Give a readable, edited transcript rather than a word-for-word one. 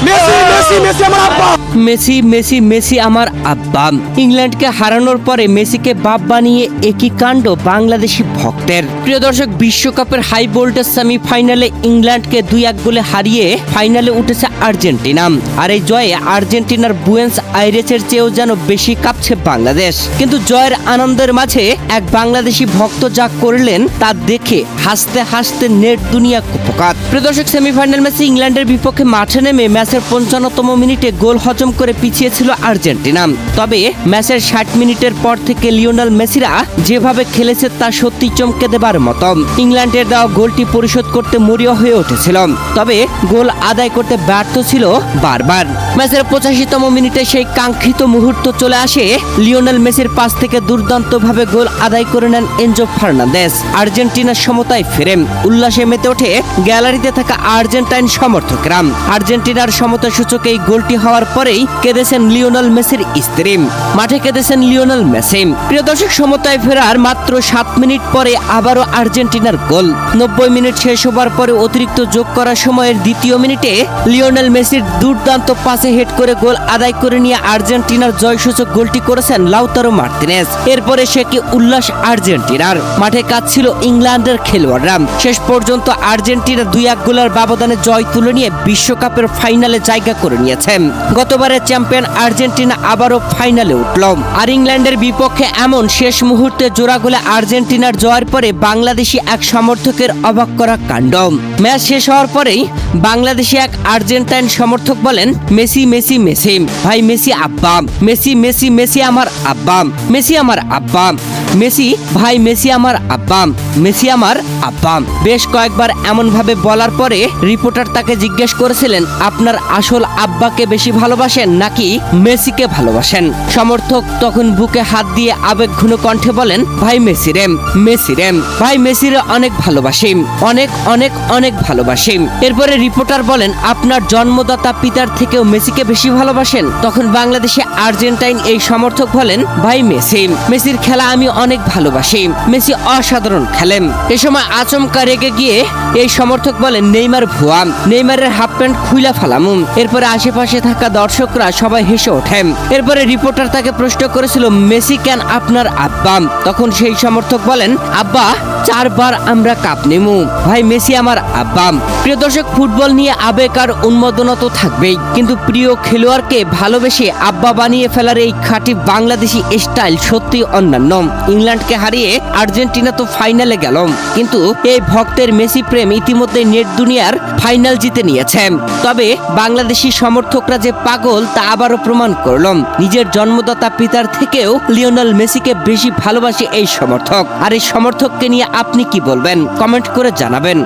Messi Messi Messi আমার আব্বা। Messi Messi Messi আমার আব্বা। ইংল্যান্ডকে হারানোর পরে মেসিকে বাপ বানিয়ে একই কাণ্ড বাংলাদেশি ভক্তের। প্রিয় দর্শক, বিশ্বকাপের হাই ভোল্টেজ সেমিফাইনালে ইংল্যান্ডকে 2-1 গোলে হারিয়ে ফাইনালে উঠেছে আর্জেন্টিনা। আর এই জয়ে আর্জেন্টিনার বুয়েন্স আইরেসের চেয়েও যেন বেশি কাঁপছে বাংলাদেশ। কিন্তু জয়ের আনন্দের মাঝে এক বাংলাদেশি ভক্ত যা করলেন তা দেখে হাসতে হাসতে নেট দুনিয়া কুপকাত। প্রিয় দর্শক, সেমিফাইনাল ম্যাচে ইংল্যান্ডের বিপক্ষে মাঠে নেমে ম্যাচের 55তম মিনিটে গোল হজম করে পিছিয়ে ছিল আর্জেন্টিনা। তবে ম্যাচের 60 মিনিটের পর থেকে লিওনেল মেসিরা যেভাবে খেলেছে তা সত্যি চমকে দেবার মতো। ইংল্যান্ডের দেওয়া গোলটি পরিশোধ করতে মরিয়া হয়ে উঠেছিল, তবে গোল আদায় করতে ব্যর্থ ছিল বারবার। ম্যাচের 85তম মিনিটে সেই কাঙ্ক্ষিত মুহূর্ত চলে আসে। লিওনেল মেসির পাস থেকে দুর্দান্তভাবে গোল আদায় করে নেন এনজো ফার্নান্দেজ। আর্জেন্টিনার সমতায় ফেরে উল্লাসে মেতে ওঠে গ্যালারিতে থাকা আর্জেন্টাইন সমর্থকরা। আর্জেন্টিনার সমতা সূচক এই গোলটি হওয়ার পরেই কেঁদেছেন লিওনেল মেসির স্ত্রী। মাঠে কেঁদেছেন লিওনেল মেসি। প্রিয় দর্শক, সমতায় ফেরার মাত্র 7 মিনিট পরে আবারও আর্জেন্টিনার গোল। 90 মিনিট শেষ হবার পরে অতিরিক্ত যোগ করার সময়ের 2য় মিনিটে লিওনেল মেসির দুর্দান্ত পাসে হেড করে গোল আদায় করে নিয়ে আর্জেন্টিনার জয়সূচক গোলটি করেছেন লাউতারো মার্তিনেজ। এরপরে সে কি উল্লাস আর্জেন্টিনার। মাঠে কাঁদছিল ইংল্যান্ডের খেলোয়াড়রা। শেষ পর্যন্ত আর্জেন্টিনা 2-1 গোলের ব্যবধানে জয় তুলে নিয়ে বিশ্বকাপের ফাইনালে জায়গা করে নিয়েছে। গতবারের চ্যাম্পিয়ন আর্জেন্টিনা আবারও ফাইনালে উঠল। আর ইংল্যান্ডের বিপক্ষে এমন শেষ মুহূর্তে জোড়া গোলে আর্জেন্টিনার জয়ের পরে বাংলাদেশি এক সমর্থকের অবাক করা কাণ্ড। ম্যাচ শেষ হওয়ার পরেই বাংলাদেশি এক আর্জেন্টাইন সমর্থক বলেন, মেসি মেসি মেসি, ভাই মেসি আব্বা। মেসি মেসি মেসি আমার আব্বা। মেসি আমার আব্বা। মেসি ভাই মেসি আমার আব্বা। মেসি আমার আব্বা। বেশ কয়েকবার এমন ভাবে বলার পরে রিপোর্টার তাকে জিজ্ঞেস করেছিলেন, আপনার আসল আব্বাকে বেশি ভালোবাসেন নাকি মেসিকে ভালোবাসেন? সমর্থক তখন বুকে হাত দিয়ে আবেগঘন কণ্ঠে বলেন, ভাই মেসি রে, মেসি রে, ভাই মেসি রে অনেক ভালোবাসি, অনেক অনেক অনেক ভালোবাসি। এরপরে রিপোর্টার বলেন, আপনার জন্মদাতা পিতার থেকেও মেসিকে বেশি ভালোবাসেন? তখন বাংলাদেশে আর্জেন্টাইন এই সমর্থক বলেন, ভাই মেসি, মেসির খেলা আমি অনেক ভালোবাসি, মেসি অসাধারণ খেলেন। এ সময় আচমকা রেগে গিয়ে এই সমর্থক বলেন, নেইমার ভুয়া, নেইমারের হাফ প্যান্ট খুইলা ফালামু। এরপরে আশেপাশে থাকা দর্শকরা সবাই হেসে ওঠেন। এরপরে রিপোর্টার তাকে প্রশ্ন করেছিল, মেসি কেন আপনার আব্বা? তখন সেই সমর্থক বলেন, আব্বা 4 বার আমরা কাপ নেমু, ভাই মেসি আমার আব্বা। প্রিয় দর্শক, ফুটবল নিয়ে আবেগ আর উন্মাদনা তো থাকবেই, কিন্তু প্রিয় খেলোয়াড়কে ভালোবেসে আব্বা বানিয়ে ফেলার এই খাঁটি বাংলাদেশি স্টাইল সত্যি অন্যান্য। ইংল্যান্ডকে হারিয়ে আর্জেন্টিনা তো ফাইনালে গেল, কিন্তু এই ভক্তের মেসি প্রেম ইতিমধ্যে নেট দুনিয়ার ফাইনাল জিতে নিয়েছে। তবে বাংলাদেশি সমর্থকরা যে পাগল তা আবারও প্রমাণ করল। নিজের জন্মদাতা পিতার থেকেও লিওনেল মেসিকে বেশি ভালোবাসে এই সমর্থক। আর এই সমর্থককে নিয়ে আপনি কি বলবেন? কমেন্ট করে জানাবেন।